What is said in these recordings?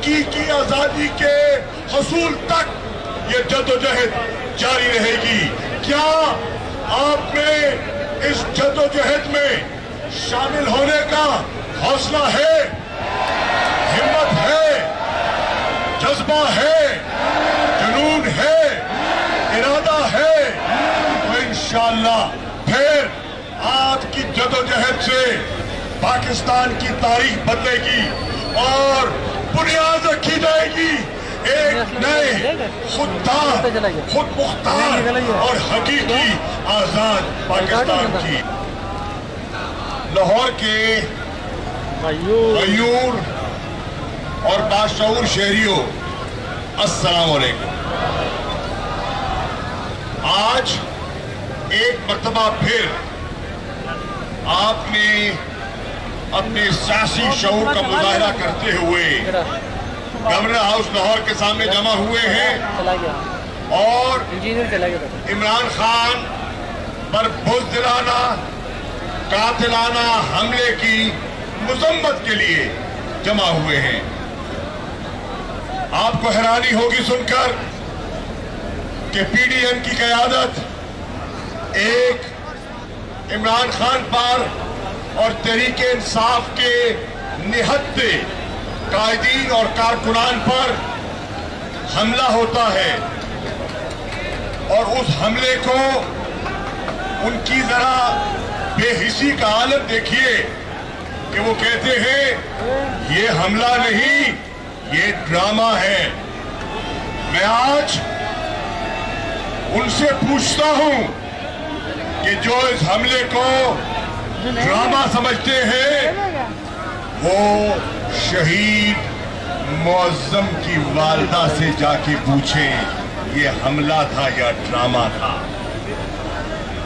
حقیقی آزادی کے حصول تک یہ جدوجہد جاری رہے گی۔ کیا آپ میں اس جدوجہد میں شامل ہونے کا حوصلہ ہے، ہمت ہے، جذبہ ہے، جنون ہے، ارادہ ہے؟ تو انشاءاللہ پھر آپ کی جدوجہد سے پاکستان کی تاریخ بدلے گی اور بنیاد رکھی جائے گی ایک نئے خوددار، خود مختار اور حقیقی آزاد پاکستان کی۔ لاہور کے غیور اور باشعور شہریوں، السلام علیکم۔ آج ایک مرتبہ پھر آپ نے اپنے سیاسی شعور کا مظاہرہ کرتے ہوئے گورنر ہاؤس لاہور کے سامنے جمع ہوئے ہیں اور عمران خان پر بزدلانہ، قاتلانہ حملے کی مذمت کے لیے جمع ہوئے ہیں۔ آپ کو حیرانی ہوگی سن کر کہ پی ڈی ایم کی قیادت ایک عمران خان پر اور تحریک انصاف کے نہتے قائدین اور کارکنان پر حملہ ہوتا ہے، اور اس حملے کو ان کی ذرا بے حسی کا عالم دیکھیے کہ وہ کہتے ہیں یہ حملہ نہیں، یہ ڈرامہ ہے۔ میں آج ان سے پوچھتا ہوں کہ جو اس حملے کو ڈرامہ سمجھتے ہیں وہ شہید معظم کی والدہ سے جا کے پوچھیں یہ حملہ تھا یا ڈرامہ تھا۔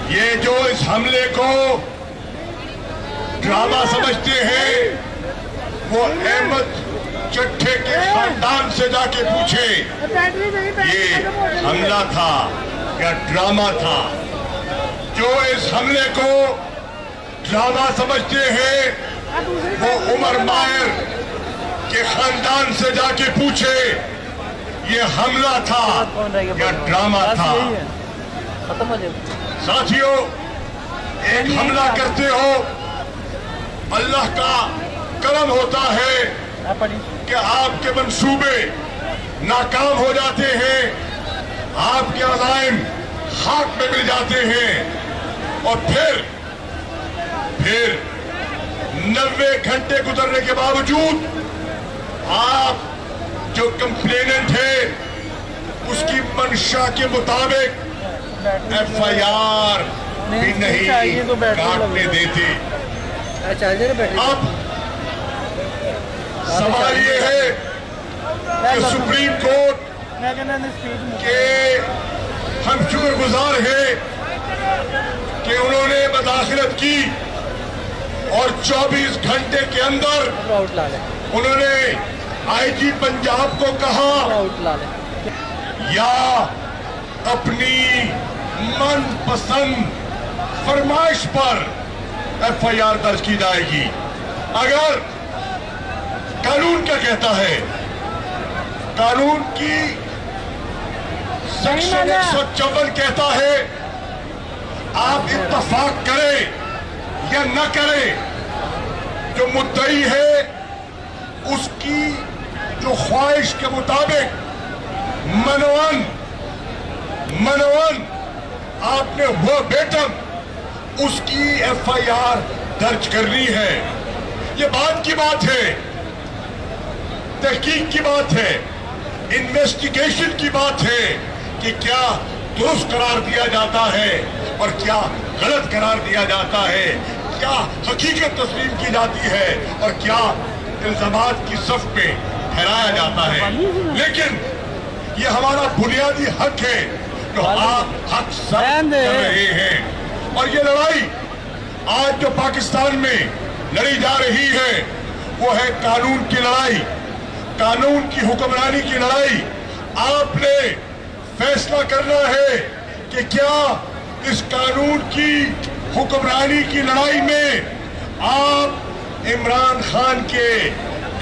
یہ جو اس حملے کو ڈرامہ سمجھتے ہیں وہ احمد چٹھے کے خاندان سے جا کے پوچھیں یہ حملہ تھا یا ڈرامہ تھا۔ جو اس حملے کو ڈرامہ سمجھتے ہیں وہ عمر ماہر کے خاندان سے جا کے پوچھے یہ حملہ تھا یا ڈرامہ تھا۔ ساتھیوں، ایک حملہ کرتے ہو، اللہ کا کرم ہوتا ہے کہ آپ کے منصوبے ناکام ہو جاتے ہیں، آپ کے عزائم خاک میں مل جاتے ہیں، اور پھر 90 گھنٹے گزرنے کے باوجود آپ جو کمپلیننٹ ہے اس کی منشا کے مطابق ایف آئی آر بھی نہیں کاٹنے دیتے۔ اب سوال یہ ہے کہ سپریم کورٹ کے ہم شکر گزار ہیں کہ انہوں نے مداخلت کی اور 24 گھنٹے کے اندر انہوں نے آئی جی پنجاب کو کہا یا اپنی من پسند فرمائش پر ایف آئی آر درج کی جائے گی۔ اگر قانون کیا کہتا ہے؟ قانون کی سیکشن 154 کہتا ہے آپ اتفاق کریں یا نہ کریں، جو مدعی ہے اس کی جو خواہش کے مطابق منون آپ نے وہ بیٹم اس کی ایف آئی آر درج کرنی ہے۔ یہ بات کی بات ہے، تحقیق کی بات ہے، انویسٹیگیشن کی بات ہے کہ کیا درست قرار دیا جاتا ہے اور کیا غلط قرار دیا جاتا ہے، کیا حقیقت تسلیم کی جاتی ہے اور کیا الزامات کی صف پہ ٹھہرایا جاتا ہے۔ لیکن یہ ہمارا بنیادی حق ہے جو آپ حق ثابت کر رہے ہیں، اور یہ لڑائی آج جو پاکستان میں لڑی جا رہی ہے وہ ہے قانون کی لڑائی، قانون کی حکمرانی کی لڑائی۔ آپ نے فیصلہ کرنا ہے کہ کیا اس قانون کی حکمرانی کی لڑائی میں آپ عمران خان کے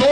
2